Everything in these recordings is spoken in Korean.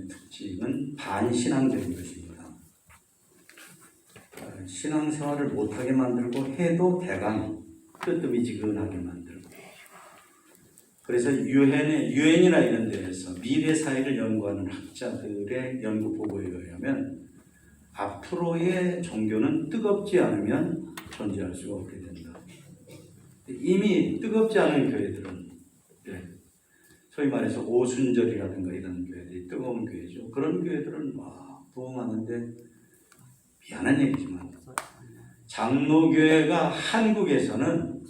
특징은 반신앙적인 것입니다. 신앙생활을 못하게 만들고 해도 대강 뜨뜻미지근하게 만들고, 그래서 유엔이나 이런 데에서 미래 사회를 연구하는 학자들의 연구 보고에 의하면 앞으로의 종교는 뜨겁지 않으면 존재할 수가 없게 된다. 이미 뜨겁지 않은 교회들은 소위 말해서 오순절이라든가 이런 교회들이 뜨거운 교회죠. 그런 교회들은 막 부흥하는데, 미안한 얘기지만 장로교회가 한국에서는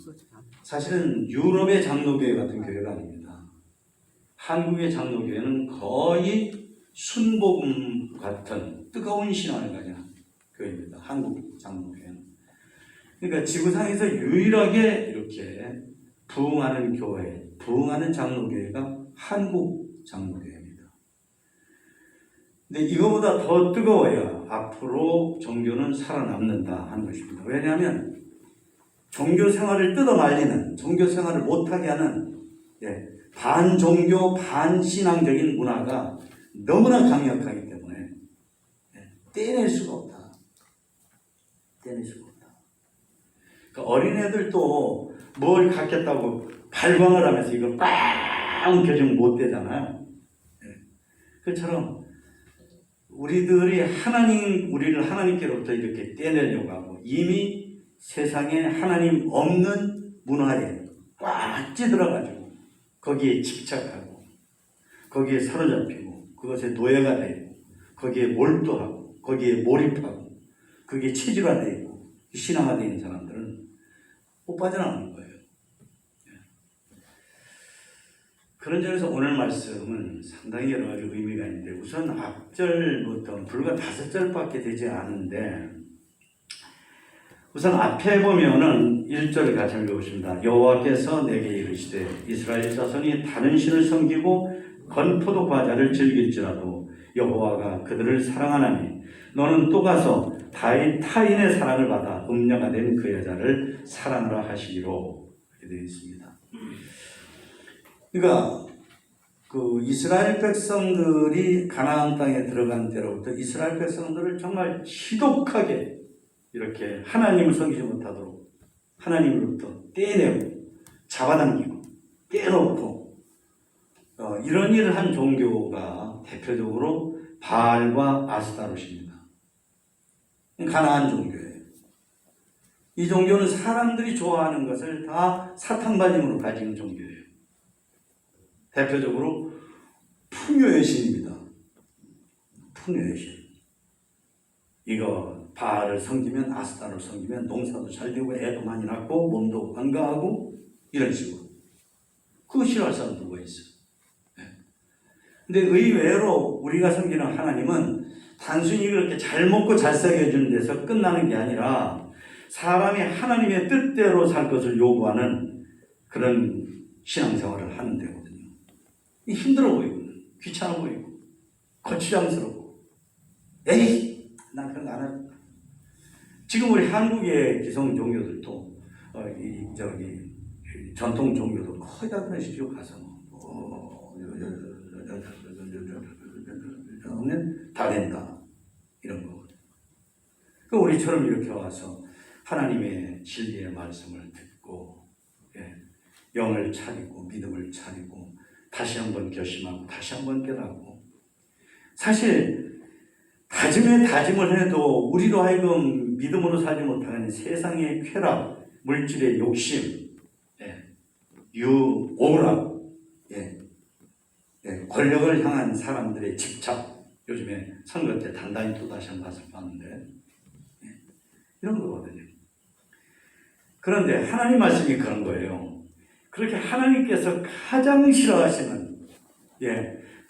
사실은 유럽의 장로교회 같은 교회가 아닙니다. 한국의 장로교회는 거의 순복음 같은 뜨거운 신앙을 가진 교회입니다. 한국 장로교회는. 그러니까 지구상에서 유일하게 이렇게 부흥하는 교회, 부흥하는 장로교회가 한국 장로교회입니다. 근데 이거보다 더 뜨거워야 앞으로 종교는 살아남는다 하는 것입니다. 왜냐하면 종교 생활을 뜯어말리는, 종교 생활을 못하게 하는 반종교, 반신앙적인 문화가 너무나 강력하기 때문에 떼낼 수가 없다. 떼낼 수가 없다. 그러니까 어린애들도 뭘 갖겠다고 발광을 하면서 이걸 빵 교정 못 되잖아요. 그처럼 우리들이 우리를 하나님께로부터 이렇게 떼내려고 하고, 이미 세상에 하나님 없는 문화에 꽉 찌들어가지고 거기에 집착하고 거기에 사로잡히고 그것에 노예가 되고 거기에 몰두하고 거기에 몰입하고 거기에 체질화되고 신앙화되는 사람들은 못 빠져나오는 거예요. 그런 점에서 오늘 말씀은 상당히 여러 가지 의미가 있는데, 우선 앞절부터 불과 5절밖에 되지 않은데, 우선 앞에 보면은 1절을 같이 읽어보십니다. 여호와께서 내게 이르시되 이스라엘 자손이 다른 신을 섬기고 건포도 과자를 즐길지라도 여호와가 그들을 사랑하나니 너는 또 가서 타인의 사랑을 받아 음녀가 된 그 여자를 사랑하라 하시기로, 이렇게 되어 있습니다. 그러니까 그 이스라엘 백성들이 가나안 땅에 들어간 때로부터 이스라엘 백성들을 정말 지독하게 이렇게 하나님을 섬기지 못하도록 하나님으로부터 떼내고 잡아당기고 떼놓고 이런 일을 한 종교가 대표적으로 바알과 아스타롯입니다. 가나안 종교예요. 이 종교는 사람들이 좋아하는 것을 다 사탕발림으로 가지는 종교예요. 대표적으로 풍요의 신입니다. 풍요의 신. 이거 바알을 섬기면, 아스타를 섬기면 농사도 잘 되고 애도 많이 낳고 몸도 건강하고 이런 식으로. 그거 싫어할 사람 누가 있어요? 근데 의외로 우리가 섬기는 하나님은 단순히 그렇게 잘 먹고 잘 살게 해주는 데서 끝나는 게 아니라 사람이 하나님의 뜻대로 살 것을 요구하는 그런 신앙생활을 하는 데거든요. 힘들어 보이고 귀찮아 보이고 거추장스럽고 에이 난 그런 거 안 할. 지금 우리 한국의 기성 종교들도 전통 종교도 거의 다 그런 식으로 가서 다 된다 이런 거거든요. 그 우리처럼 이렇게 와서 하나님의 진리의 말씀을 듣고 영을 차리고 믿음을 차리고 다시 한번 결심하고 다시 한번 깨닫고, 사실 다짐에 다짐을 해도 우리로 하여금 믿음으로 살지 못하는 세상의 쾌락, 물질의 욕심, 오락, 권력을 향한 사람들의 집착, 요즘에 선거 때 단단히 또 다시 한번 봤는데 이런 거거든요. 그런데 하나님 말씀이 그런 거예요. 그렇게 하나님께서 가장 싫어하시는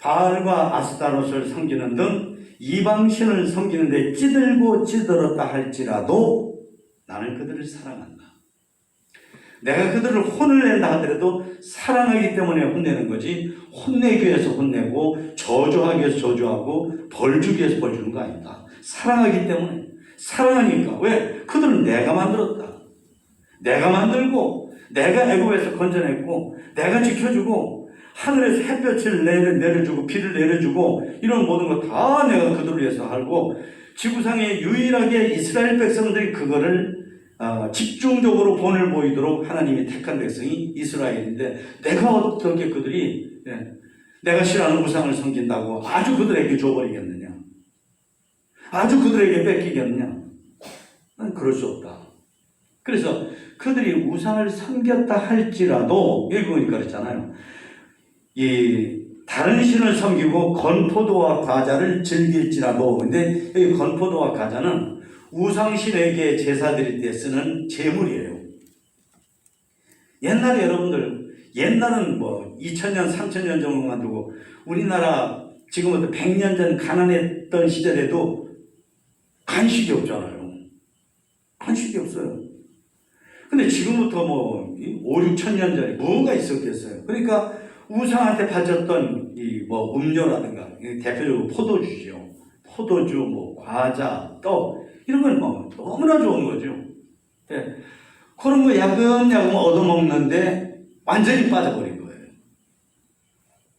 바알과 아스타롯을 섬기는 등 이방신을 섬기는 데 찌들고 찌들었다 할지라도 나는 그들을 사랑한다. 내가 그들을 혼을 낸다 하더라도 사랑하기 때문에 혼내는 거지, 혼내기 위해서 혼내고 저주하기 위해서 저주하고 벌 주기 위해서 벌 주는 거 아니다. 사랑하기 때문에. 사랑하니까. 왜? 그들은 내가 만들었다. 내가 만들고 내가 애굽에서 건져냈고 내가 지켜주고 하늘에서 햇볕을 내려주고 비를 내려주고 이런 모든 거 다 내가 그들을 위해서 하고 지구상에 유일하게 이스라엘 백성들이 그거를 집중적으로 본을 보이도록 하나님이 택한 백성이 이스라엘인데 내가 어떻게 그들이 내가 싫어하는 우상을 섬긴다고 아주 그들에게 줘버리겠느냐? 아주 그들에게 뺏기겠느냐? 난 그럴 수 없다. 그래서 그들이 우상을 섬겼다 할지라도 여기 보니까 그랬잖아요. 이 다른 신을 섬기고 건포도와 과자를 즐길지라도 근데 여기 건포도와 과자는 우상신에게 제사 드릴 때 쓰는 제물이에요. 옛날에 여러분들 옛날은 뭐 2000년 3000년 정도만 두고 우리나라 지금부터 100년 전 가난했던 시절에도 간식이 없잖아요. 간식이 없어요. 근데 지금부터 뭐 5, 6천 년 전에 뭐가 있었겠어요. 그러니까 우상한테 바쳤던 이 뭐 음료라든가 대표적으로 포도주죠. 포도주, 뭐 과자, 떡 이런 건 뭐 너무나 좋은 거죠. 네. 그런 거 야금야금 얻어먹는데 완전히 빠져버린 거예요.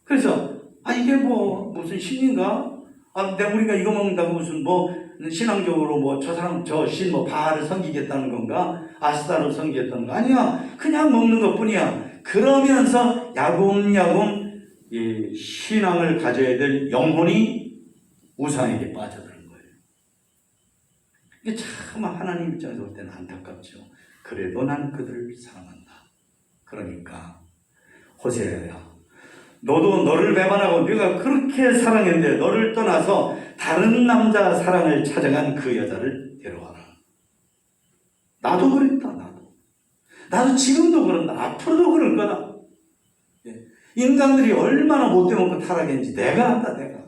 그래서 이게 뭐 무슨 신인가? 우리가 이거 먹는다고 무슨 뭐 신앙적으로 뭐 저 사람 저 신 뭐 바알을 섬기겠다는 건가? 아스타를 섬기겠다는 거 아니야. 그냥 먹는 것뿐이야. 그러면서 야금야금 이 신앙을 가져야 될 영혼이 우상에게 빠져드는 거예요. 이게 참 하나님 입장에서 볼 때는 안타깝죠. 그래도 난 그들을 사랑한다. 그러니까 호세아야, 너도 너를 배반하고 네가 그렇게 사랑했는데 너를 떠나서 다른 남자 사랑을 찾아간 그 여자를 데려와라. 나도 그랬다. 나도 지금도 그런다. 앞으로도 그럴 거다. 인간들이 얼마나 못돼 먹고 타락했는지 내가 안다. 내가.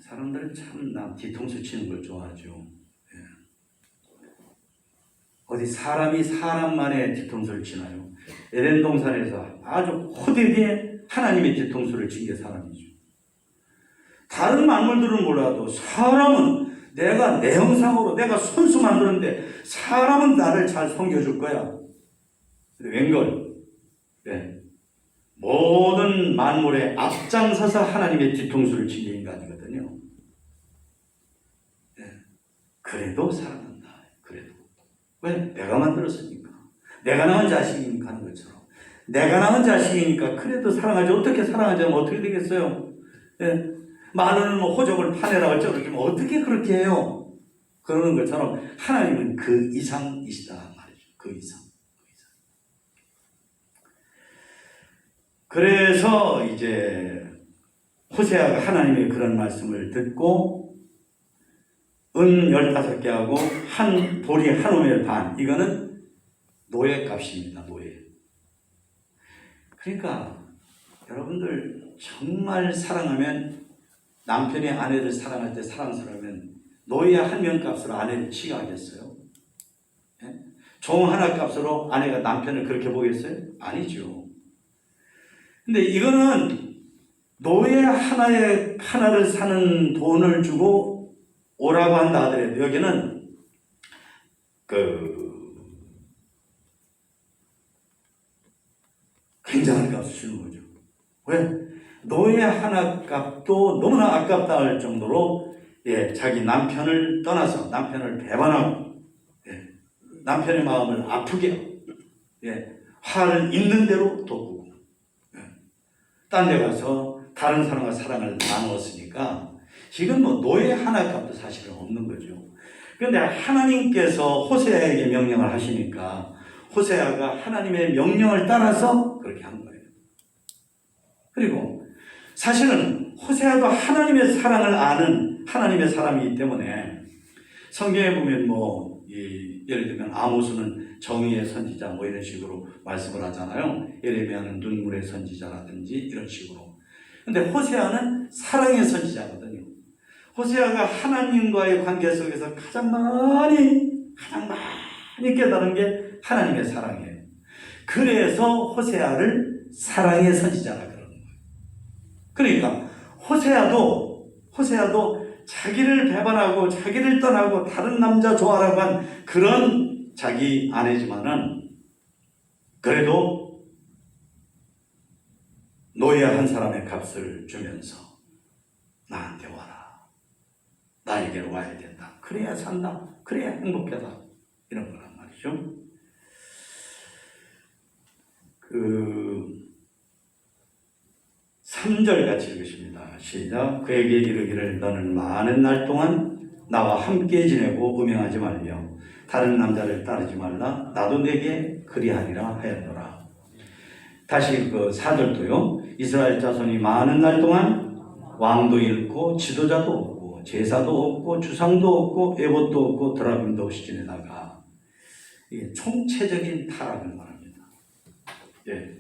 사람들은 참 남 뒤통수 치는 걸 좋아하죠. 어디 사람이 사람만의 뒤통수를 치나요? 에덴 동산에서 아주 호되게 하나님의 뒤통수를 친 게 사람이죠. 다른 만물들은 몰라도 사람은 내가 내 형상으로 내가 손수 만드는데 사람은 나를 잘 섬겨줄 거야. 웬걸? 모든 만물에 앞장서서 하나님의 뒤통수를 친 게 인간이거든요. 그래도 사랑한다. 그래도. 왜? 내가 만들었으니까. 내가 낳은 자식이니까 하는 것처럼. 내가 낳은 자식이니까 그래도 사랑하지. 어떻게 사랑하지 않으면 어떻게 되겠어요? 많은 뭐 호적을 파내라 어쩌고 뭐 어떻게 그렇게 해요? 그러는 것처럼 하나님은 그 이상이시다 말이죠. 그 이상. 그래서 이제 호세아가 하나님의 그런 말씀을 듣고 은 15개하고 한 보리 한 오멜 반, 이거는 노예값입니다. 노예. 그러니까 여러분들 정말 사랑하면, 남편이 아내를 사랑할 때 사랑스러우면 노예 한 명 값으로 아내를 취하겠어요? 종 하나 값으로 아내가 남편을 그렇게 보겠어요? 아니죠. 근데 이거는 노예 하나를 사는 돈을 주고 오라고 한다 하더라도 여기는 굉장한 값을 주는 거죠. 왜? 노예 하나 값도 너무나 아깝다 할 정도로 자기 남편을 떠나서 남편을 배반하고 남편의 마음을 아프게 화를 있는 대로 돋구고 딴 데 가서 다른 사람과 사랑을 나누었으니까 지금 뭐 노예 하나 값도 사실은 없는 거죠. 그런데 하나님께서 호세아에게 명령을 하시니까 호세아가 하나님의 명령을 따라서 그렇게 한 거예요. 그리고 사실은 호세아도 하나님의 사랑을 아는 하나님의 사람이기 때문에 성경에 보면 예를 들면 아모스는 정의의 선지자 뭐 이런 식으로 말씀을 하잖아요. 예레미야는 눈물의 선지자라든지 이런 식으로. 근데 호세아는 사랑의 선지자거든요. 호세아가 하나님과의 관계 속에서 가장 많이 깨달은 게 하나님의 사랑이에요. 그래서 호세아를 사랑의 선지자라 그러는 거예요. 그러니까 호세아도 자기를 배반하고 자기를 떠나고 다른 남자 좋아하라고 한 그런 자기 아내지만은 그래도 노예 한 사람의 값을 주면서 나한테 와라. 나에게로 와야 된다. 그래야 산다. 그래야 행복하다. 이런 거란 말이죠. 3절 같이 읽으십니다. 시작. 그에게 이르기를 너는 많은 날 동안 나와 함께 지내고 음행하지 말며 다른 남자를 따르지 말라. 나도 내게 그리하리라 하였노라. 다시 4절도요. 이스라엘 자손이 많은 날 동안 왕도 잃고 지도자도 없고 제사도 없고 주상도 없고 에봇도 없고 드라빔도 없이 지내다가 이게 총체적인 타락을 말합니다. 예.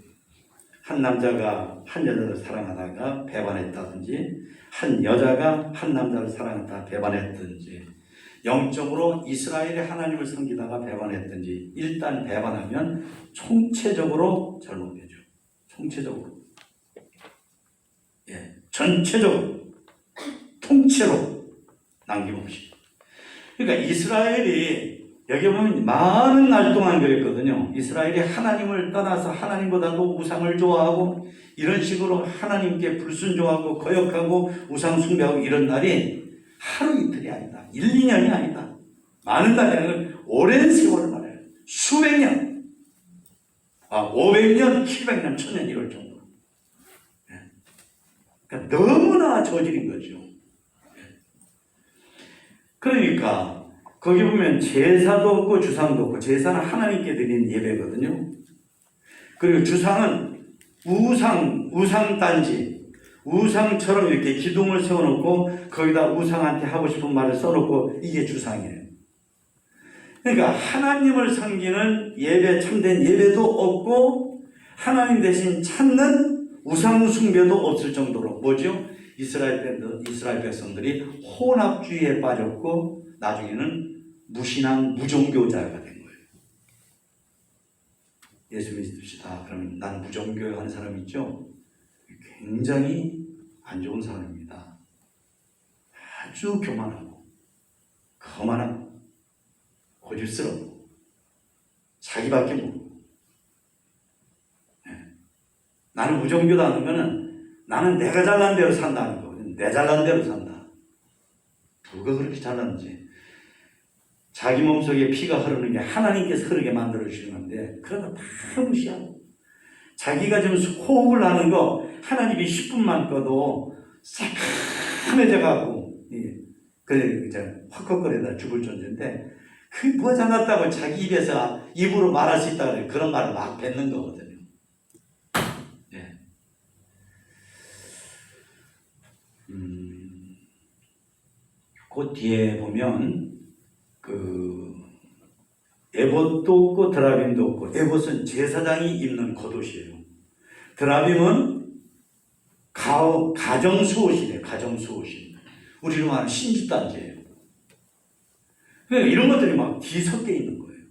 한 남자가 한 여자를 사랑하다가 배반했다든지 한 여자가 한 남자를 사랑하다가 배반했든지 영적으로 이스라엘의 하나님을 섬기다가 배반했든지 일단 배반하면 총체적으로 잘못되죠. 총체적으로. 예, 전체적으로 통째로 남김없이. 그러니까 이스라엘이 여기 보면 많은 날 동안 그랬거든요. 이스라엘이 하나님을 떠나서 하나님보다도 우상을 좋아하고 이런 식으로 하나님께 불순종하고 거역하고 우상 숭배하고 이런 날이 하루 이틀이 아니다. 1, 2년이 아니다. 많은 날이 아니라 오랜 세월을 말해요. 수백 년. 500년, 700년, 1000년 이럴 정도로. 그러니까 너무나 저질인 거죠. 그러니까 거기 보면 제사도 없고 주상도 없고 제사는 하나님께 드리는 예배거든요. 그리고 주상은 우상단지 우상처럼 이렇게 기둥을 세워놓고 거기다 우상한테 하고 싶은 말을 써놓고 이게 주상이에요. 그러니까 하나님을 섬기는 예배, 참된 예배도 없고 하나님 대신 찾는 우상 숭배도 없을 정도로 뭐죠? 이스라엘 백성들이 혼합주의에 빠졌고 나중에는 무신앙, 무종교자가 된 거예요. 예수 믿읍시다. 그러면 난 무종교 하는 사람 있죠? 굉장히 안 좋은 사람입니다. 아주 교만하고 거만하고 고집스럽고 자기밖에 모르고 나는 무종교다 하는 거는 나는 내가 잘난 대로 산다는 거거든요. 내 잘난 대로 산다. 누가 그렇게 잘났는지. 자기 몸속에 피가 흐르는 게 하나님께서 흐르게 만들어주시는 건데 그런 거 다 무시하고 자기가 지금 호흡을 하는 거 하나님이 10분만 꺼도 새카매져가고 그래 이제 헉헉거리다 죽을 존재인데 그게 뭐가 잘났다고 자기 입으로 말할 수 있다고 그런 말을 막 뱉는 거거든요. 그 뒤에 보면 에봇도 없고 드라빔도 없고 에봇은 제사장이 입는 겉옷이에요. 드라빔은 가정수옷이래요. 가정수옷이. 우리로 말하는 신주단지예요. 그러니까 이런 것들이 막 뒤섞여 있는 거예요.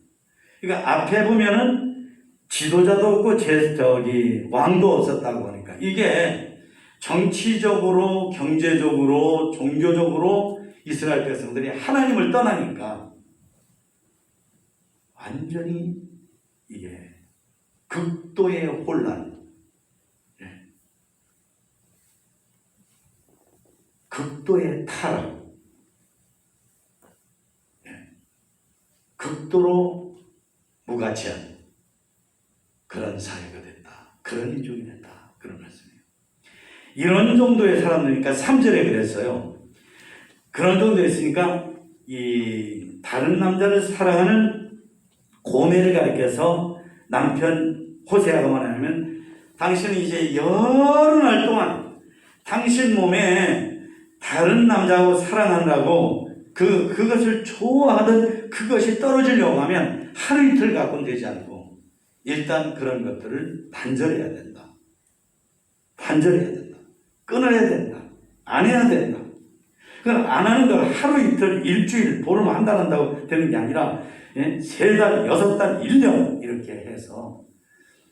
그러니까 앞에 보면은 지도자도 없고 왕도 없었다고 하니까 이게 정치적으로 경제적으로 종교적으로 이스라엘 백성들이 하나님을 떠나니까 완전히 이게 극도의 혼란, 극도의 타락, 극도로 무가치한 그런 사회가 됐다. 그런 민족이 됐다. 그런 말씀이에요. 이런 정도의 사람들이니까 3절에 그랬어요. 그런 정도였으니까 이 다른 남자를 사랑하는 고멜을 가리켜서 남편 호세아가 말하면 당신은 이제 여러 날 동안 당신 몸에 다른 남자하고 사랑하느라고 그것을 좋아하던 그것이 떨어지려고 하면 하루 이틀 갖고는 되지 않고 일단 그런 것들을 단절해야 된다. 단절해야 된다. 끊어야 된다. 안 해야 된다. 그건 안 하는 걸 하루 이틀 일주일 보름 한 달 한다고 되는 게 아니라 3달, 6달, 1년 이렇게 해서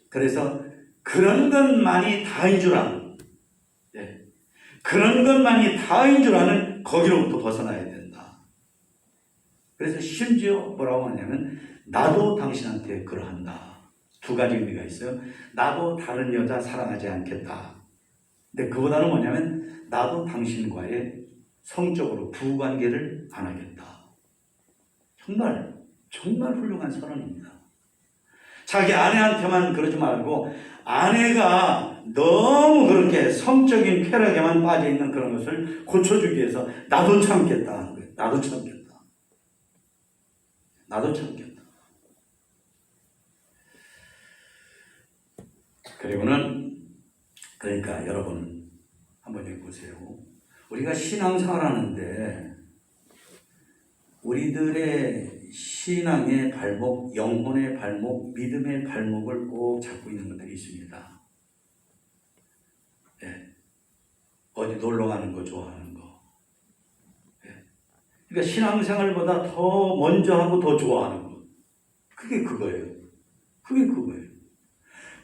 그래서 그런 것만이 다인 줄 아는 그런 것만이 다인 줄 아는 거기로부터 벗어나야 된다. 그래서 심지어 뭐라고 하냐면 나도 당신한테 그러한다. 두 가지 의미가 있어요. 나도 다른 여자 사랑하지 않겠다. 근데 그보다는 뭐냐면 나도 당신과의 성적으로 부관계를 안 하겠다. 정말 훌륭한 선언입니다. 자기 아내한테만 그러지 말고 아내가 너무 그렇게 성적인 쾌락에만 빠져있는 그런 것을 고쳐주기 위해서 나도 참겠다. 나도 참겠다. 나도 참겠다. 그리고는 그러니까 여러분 한번 여기 보세요. 우리가 신앙생활 하는데 우리들의 신앙의 발목, 영혼의 발목, 믿음의 발목을 꼭 잡고 있는 것들이 있습니다. 예. 어디 놀러 가는 거 좋아하는 거. 예. 그러니까 신앙생활보다 더 먼저 하고 더 좋아하는 거. 그게 그거예요. 그게 그거예요.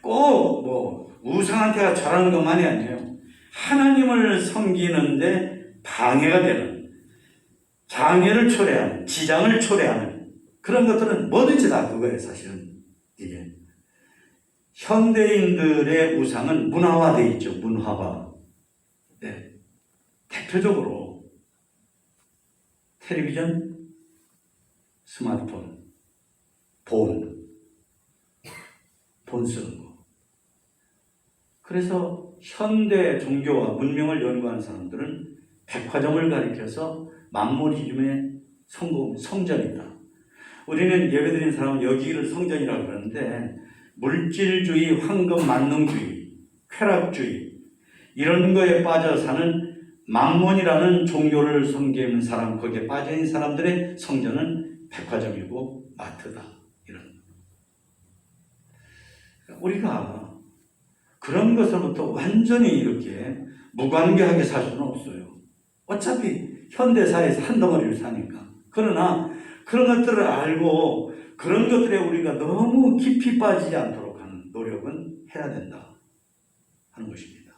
꼭 뭐 우상한테가 잘하는 것만이 아니에요. 하나님을 섬기는데 방해가 되는, 장애를 초래하는, 지장을 초래하는 그런 것들은 뭐든지 다 그거예요. 사실은 이게 현대인들의 우상은 문화화되어 있죠. 문화화. 네. 대표적으로 텔레비전, 스마트폰, 돈 쓰는 거. 그래서 현대 종교와 문명을 연구하는 사람들은 백화점을 가리켜서 만모리즘의 성전이다. 우리는 예배드리는 사람은 여기를 성전이라고 그러는데 물질주의, 황금 만능주의, 쾌락주의 이런 거에 빠져 사는 만몬이라는 종교를 섬기는 사람, 거기에 빠져있는 사람들의 성전은 백화점이고 마트다. 이런. 우리가 그런 것으로부터 완전히 이렇게 무관계하게 살 수는 없어요. 어차피 현대사회에서 한 덩어리를 사니까. 그러나 그런 것들을 알고 그런 것들에 우리가 너무 깊이 빠지지 않도록 하는 노력은 해야 된다 하는 것입니다.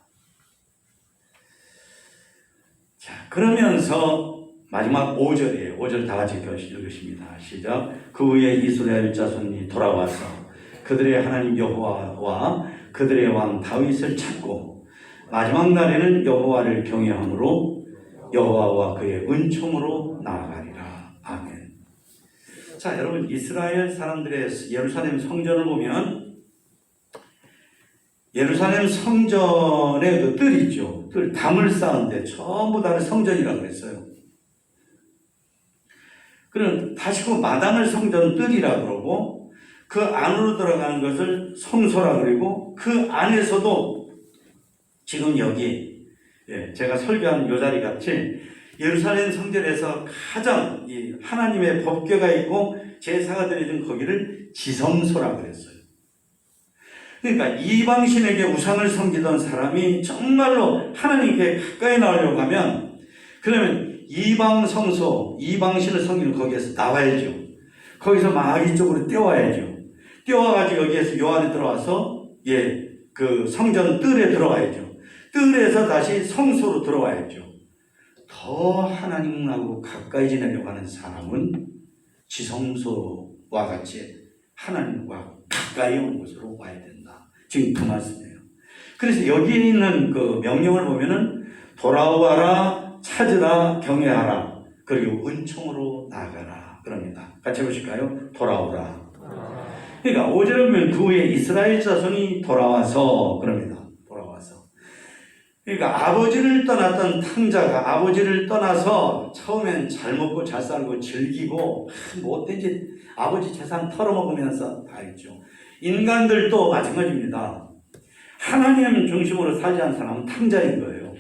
자, 그러면서 마지막 5절이에요. 5절 다 같이 읽으십니다. 시작. 그 후에 이스라엘 자손이 돌아와서 그들의 하나님 여호와와 그들의 왕 다윗을 찾고 마지막 날에는 여호와를 경외함으로 여호와와 그의 은총으로 나아가리라. 아멘. 자, 여러분 이스라엘 사람들의 예루살렘 성전을 보면 예루살렘 성전에 그 뜰 있죠. 뜰 담을 쌓은데 전부 다 성전이라고 그랬어요. 그럼 다시 그 마당을 성전 뜰이라고 그러고 그 안으로 들어가는 것을 성소라고 그러고 그 안에서도 지금 여기 제가 설교한 요 자리 같이 예루살렘 성전에서 가장 이 하나님의 법궤가 있고 제사가 드려진 거기를 지성소라고 그랬어요. 그러니까 이방신에게 우상을 섬기던 사람이 정말로 하나님께 가까이 나오려고 하면 그러면 이방 성소, 이방신을 섬기는 거기에서 나와야죠. 거기서 막 이쪽으로 뛰어와야죠. 뛰어와가지고 여기에서 요 안에 들어와서 그 성전 뜰에 들어와야죠. 뜰에서 다시 성소로 들어와야죠. 더 하나님하고 가까이 지내려고 하는 사람은 지성소와 같이 하나님과 가까이 온 곳으로 와야 된다. 지금 그 말씀이에요. 그래서 여기 있는 그 명령을 보면은 돌아와라, 찾으라, 경외하라, 그리고 은총으로 나아가라 그럽니다. 같이 해보실까요? 돌아오라. 그러니까 5절에 보면 그 후에 이스라엘 자손이 돌아와서 그럽니다. 돌아와서. 그러니까 아버지를 떠났던 탕자가 아버지를 떠나서 처음엔 잘 먹고 잘 살고 즐기고 못된 짓 아버지 재산 털어먹으면서 다 했죠. 인간들도 마찬가지입니다. 하나님 중심으로 살지 않은 사람은 탕자인 거예요.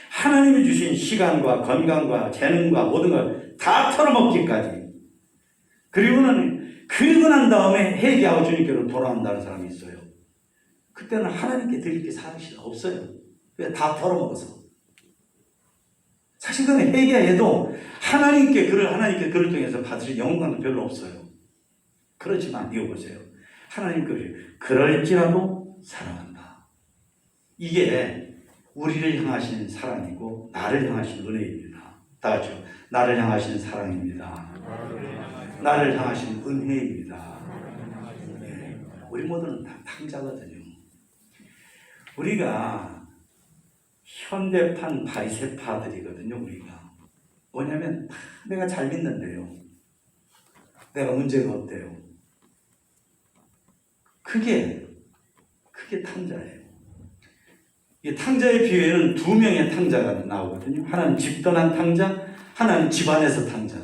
하나님이 주신 시간과 건강과 재능과 모든 걸 다 털어먹기까지. 그리고 난 다음에 회개하고 주님께로 돌아온다는 사람이 있어요. 그때는 하나님께 드릴 게 사실 없어요. 왜? 다 털어먹어서. 사실 그는 회개해도 하나님께 글을 통해서 받으실 영광도 별로 없어요. 그렇지만 이거 보세요. 하나님 그럴지라도 사랑한다. 이게 우리를 향하신 사랑이고 나를 향하신 은혜입니다. 다 같이요. 나를 향하신 사랑입니다. 나를 향하신 은혜입니다. 우리 모두는 다 탕자거든요. 우리가 현대판 바리새파들이거든요. 우리가 뭐냐면 내가 잘 믿는데요. 내가 문제가 없대요. 그게 탕자예요. 이 탕자의 비유에는 두 명의 탕자가 나오거든요. 하나는 집 떠난 탕자, 하나는 집안에서 탕자.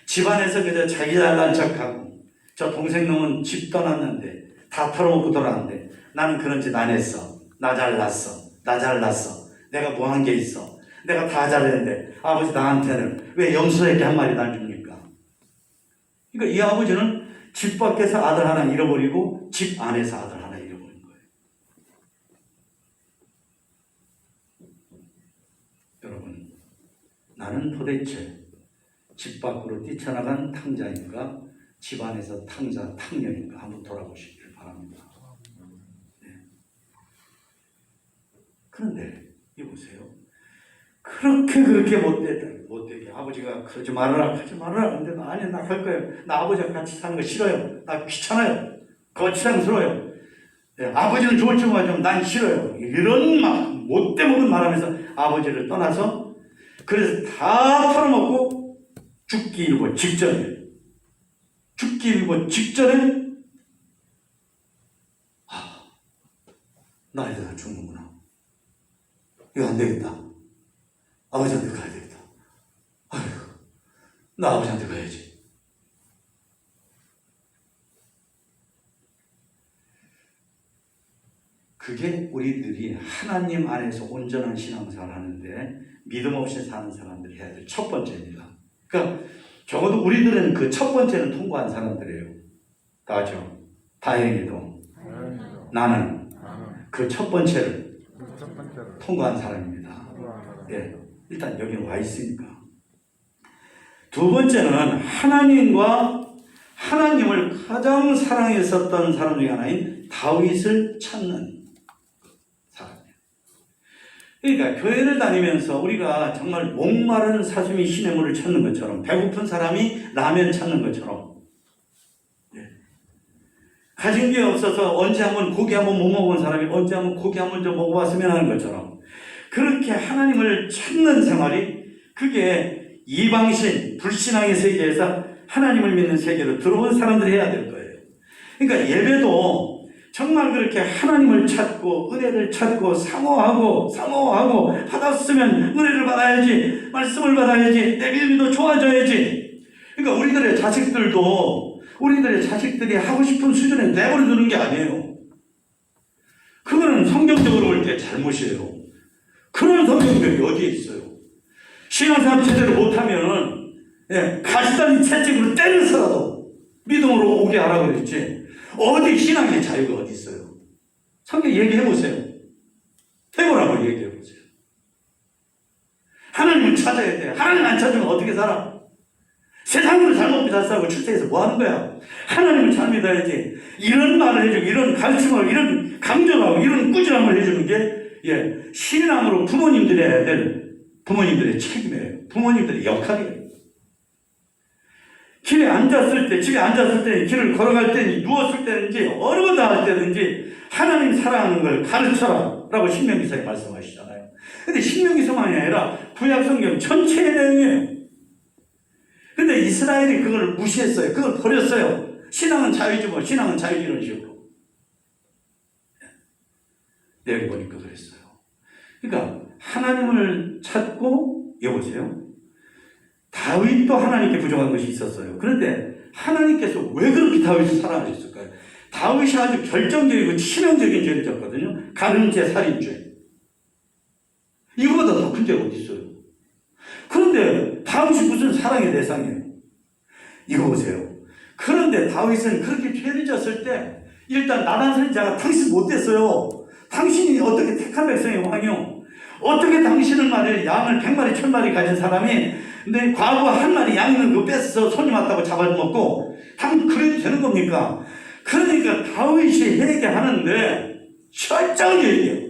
집안에서 그저 자기 잘난 척하고 저 동생 놈은 집 떠났는데 다 털어먹고 돌아왔는데 나는 그런 짓 안 했어. 나 잘났어. 내가 뭐 한 게 있어. 내가 다 잘했는데 아버지 나한테는 왜 염소새끼 한 마리도 안 줍니까? 그러니까 이 아버지는 집 밖에서 아들 하나 잃어버리고 집 안에서 아들 하나 잃어버린 거예요. 여러분, 나는 도대체 집 밖으로 뛰쳐나간 탕자인가 집 안에서 탕녀인가 한번 돌아보시길 바랍니다. 네. 그런데 이보세요. 그렇게 못되게 아버지가 그러지 말아라 근데 나 아니 나 갈 거예요. 나 아버지랑 같이 사는 거 싫어요. 나 귀찮아요. 거치장스러워요. 네, 아버지는 좋을지 모르지만 난 싫어요. 이런 못돼 먹은 말하면서 아버지를 떠나서 그래서 다 털어먹고 죽기 일보 직전에 나 이러다 죽는구나. 이거 안 되겠다. 아버지한테 가야 되겠다. 아이고, 나 아버지한테 가야지. 그게 우리들이 하나님 안에서 온전한 신앙생활을 하는데 믿음 없이 사는 사람들이 해야 될 첫 번째입니다. 그러니까 적어도 우리들은 그 첫 번째는 통과한 사람들이에요. 다죠. 다행히도 나는 그 첫 번째를 통과한 사람입니다. 네, 일단 여기는 와 있으니까. 두 번째는 하나님을 가장 사랑했었던 사람 중에 하나인 다윗을 찾는 사람이에요. 그러니까 교회를 다니면서 우리가 정말 목마른 사슴이 시냇물을 찾는 것처럼, 배고픈 사람이 라면 찾는 것처럼, 가진 게 없어서 언제 한번 고기 한번 못 먹어본 사람이 언제 한번 고기 한번 좀 먹어봤으면 하는 것처럼, 그렇게 하나님을 찾는 생활이, 그게 이방신, 불신앙의 세계에서 하나님을 믿는 세계로 들어온 사람들이 해야 될 거예요. 그러니까 예배도 정말 그렇게 하나님을 찾고 은혜를 찾고 사모하고 받았으면 은혜를 받아야지, 말씀을 받아야지, 내 믿음이 좋아져야지. 그러니까 우리들의 자식들이 하고 싶은 수준에 내버려두는 게 아니에요. 그거는 성경적으로 볼 때 잘못이에요. 그런 성경적이 어디에 있어요? 신앙생활 제대로 못하면은 가시다니 채찍으로 때려서라도 믿음으로 오게 하라고 그랬지. 어디 신앙의 자유가 어디 있어요? 성경 얘기해보세요. 해보라고 얘기해보세요. 하나님을 찾아야 돼. 하나님 안 찾으면 어떻게 살아? 세상으로 잘 먹고 잘 살고 출세해서 뭐 하는 거야? 하나님을 잘 믿어야지. 이런 말을 해주고, 이런 가르침을, 이런 강조하고, 이런 꾸준함을 해주는 게, 신앙으로 부모님들이 해야 될 부모님들의 책임이에요. 부모님들의 역할이에요. 집에 앉았을 때, 길을 걸어갈 때든지, 누웠을 때든지, 어느 거다 할 때든지, 하나님 사랑하는 걸 가르쳐라. 라고 신명기서에 말씀하시잖아요. 근데 신명기서만이 아니라 구약성경 전체의 내용이에요. 근데 이스라엘이 그걸 무시했어요. 그걸 버렸어요. 신앙은 자유지 뭐, 신앙은 자유지 이런 식으로. 여기 보니까 그랬어요. 그러니까 하나님을 찾고, 여보세요. 다윗도 하나님께 부족한 것이 있었어요. 그런데 하나님께서 왜 그렇게 다윗을 사랑하셨을까요? 다윗이 아주 결정적이고 치명적인 죄를 졌거든요. 가늠죄, 살인죄. 이거보다 더 큰 죄가 어디 있어요? 그런데 다윗이 무슨 사랑의 대상이에요? 이거 보세요. 그런데 다윗은 그렇게 죄를 졌을 때 일단 나단 선지자가 당신 못됐어요. 당신이 어떻게 택한 백성의 왕이요? 어떻게 당신은 말이에요, 양을 100마리 1000마리 가진 사람이 근데 과거 한 마리 양 있는 거 뺏어서 손님 왔다고 잡아먹고 그래도 되는 겁니까? 그러니까 다윗이 얘기하는데 철저하게 얘기해요.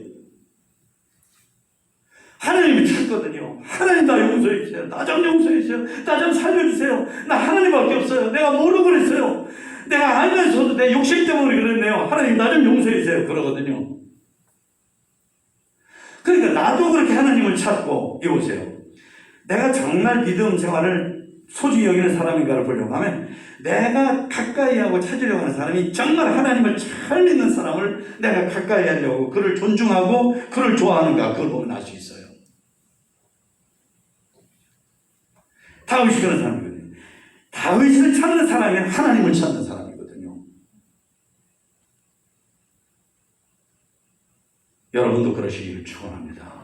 하나님이 찾거든요. 하나님 나 용서해주세요. 나 좀 용서해주세요. 나 좀 살려주세요. 나 하나님밖에 없어요. 내가 모르고 그랬어요. 내가 알면서도 내 욕심 때문에 그랬네요. 하나님 나 좀 용서해 주세요. 그러거든요. 그러니까 나도 그렇게 하나님을 찾고, 이보세요. 내가 정말 믿음 생활을 소중히 여기는 사람인가를 보려고 하면 내가 가까이 하고 찾으려고 하는 사람이 정말 하나님을 잘 믿는 사람을 내가 가까이 하려고 그를 존중하고 그를 좋아하는가, 그걸 보면 알 수 있어요. 다윗이 그런 사람이거든요. 다윗을 찾는 사람이 하나님을 찾는 사람이거든요. 여러분도 그러시기를 축원합니다.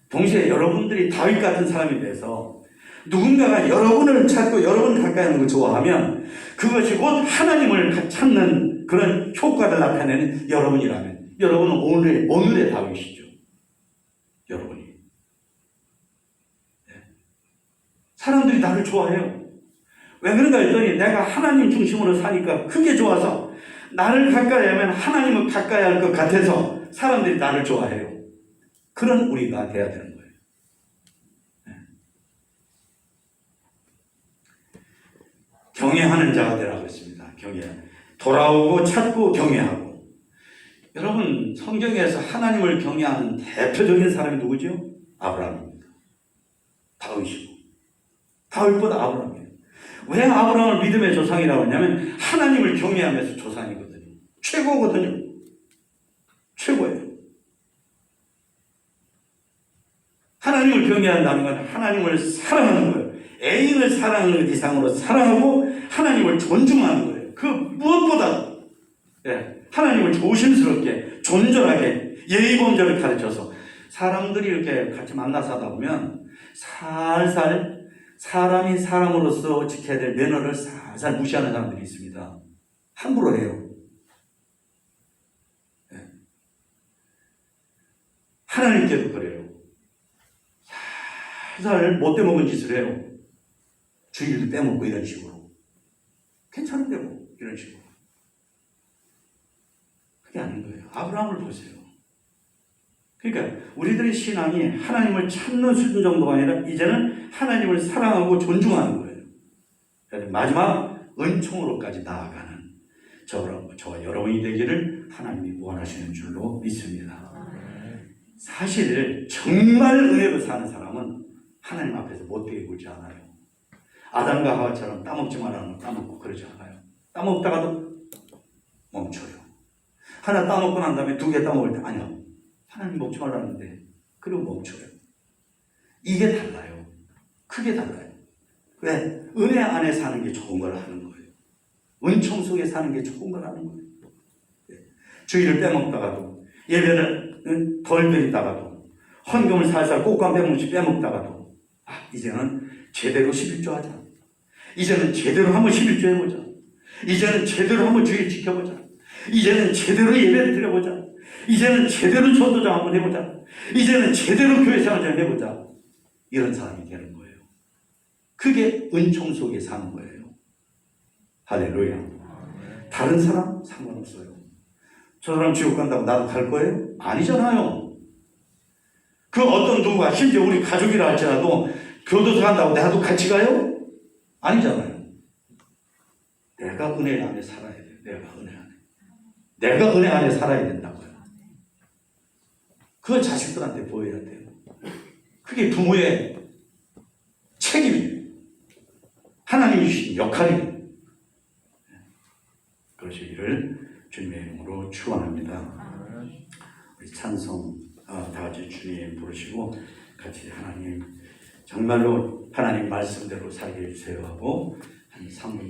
동시에 여러분들이 다윗 같은 사람에 대해서 누군가가 여러분을 찾고 여러분 가까이 하는 걸 좋아하면 그것이 곧 하나님을 찾는 그런 효과를 나타내는 여러분이라면 여러분은 오늘의 다윗이죠. 여러분이. 네. 사람들이 나를 좋아해요. 왜 그런가 했더니 내가 하나님 중심으로 사니까 그게 좋아서 나를 가까이 하면 하나님을 가까이 할 것 같아서 사람들이 나를 좋아해요. 그런 우리가 돼야 되는 거예요. 네. 경외하는 자가 되라고 했습니다. 돌아오고 찾고 경외하고. 여러분, 성경에서 하나님을 경외하는 대표적인 사람이 누구죠? 아브라함입니다. 다윗이고. 다윗보다 아브라함이에요. 왜 아브라함을 믿음의 조상이라고 하냐면 하나님을 경외하면서 조상이거든요. 최고거든요. 최고예요. 하나님을 경외한다는 건 하나님을 사랑하는 거예요. 애인을 사랑하는 것 이상으로 사랑하고 하나님을 존중하는 거예요. 그 무엇보다 하나님을 조심스럽게 존절하게 예의범절을 가르쳐서 사람들이 이렇게 같이 만나서 하다 보면 살살 사람이 사람으로서 지켜야 될 매너를 살살 무시하는 사람들이 있습니다. 함부로 해요. 하나님께도 그래요. 살살 못돼 먹은 짓을 해요. 주일도 빼먹고 이런 식으로. 괜찮은데 뭐 이런 식으로. 그게 아닌 거예요. 아브라함을 보세요. 그러니까 우리들의 신앙이 하나님을 찾는 수준 정도가 아니라 이제는 하나님을 사랑하고 존중하는 거예요. 그래서 마지막 은총으로까지 나아가는 저와 여러분이 되기를 하나님이 원하시는 줄로 믿습니다. 사실 정말 은혜로 사는 사람은 하나님 앞에서 못되게 굴지 않아요. 아담과 하와처럼 따먹지 말라는 거 따먹고 그러지 않아요. 따먹다가도 멈춰요. 하나 따먹고 난 다음에 2개 따먹을 때 아니요. 하나님 먹지 말라는데 그리고 멈춰요. 이게 달라요. 크게 달라요. 왜? 은혜 안에 사는 게 좋은 걸 하는 거예요. 은총 속에 사는 게 좋은 걸 하는 거예요. 주일을 빼먹다가도 예배를 덜 드리다가도 헌금을 살살 꽃감 빼먹듯이 빼먹다가도 이제는 제대로 11조 하자. 이제는 제대로 한번 11조 해보자. 이제는 제대로 한번 주일 지켜보자. 이제는 제대로 예배를 드려보자. 이제는 제대로 전도장 한번 해보자. 이제는 제대로 교회 생활 좀 해보자. 이런 사람이 되는 거예요. 그게 은총 속에 사는 거예요. 할렐루야. 다른 사람 상관없어요. 저 사람 지옥 간다고 나도 갈 거예요? 아니잖아요. 그 어떤 누가 심지어 우리 가족이라 할지라도 교도소 간다고 나도 같이 가요? 아니잖아요. 내가 은혜 안에 살아야 돼요. 내가 은혜 안에 살아야 된다고요. 그걸 자식들한테 보여야 돼요. 그게 부모의 책임이에요. 하나님이 주신 역할이에요. 그러시기를 주님의 이름으로 축원합니다. 우리 찬송 다 같이 주님 부르시고 같이 하나님 정말로 하나님 말씀대로 살게 해주세요 하고 한 3분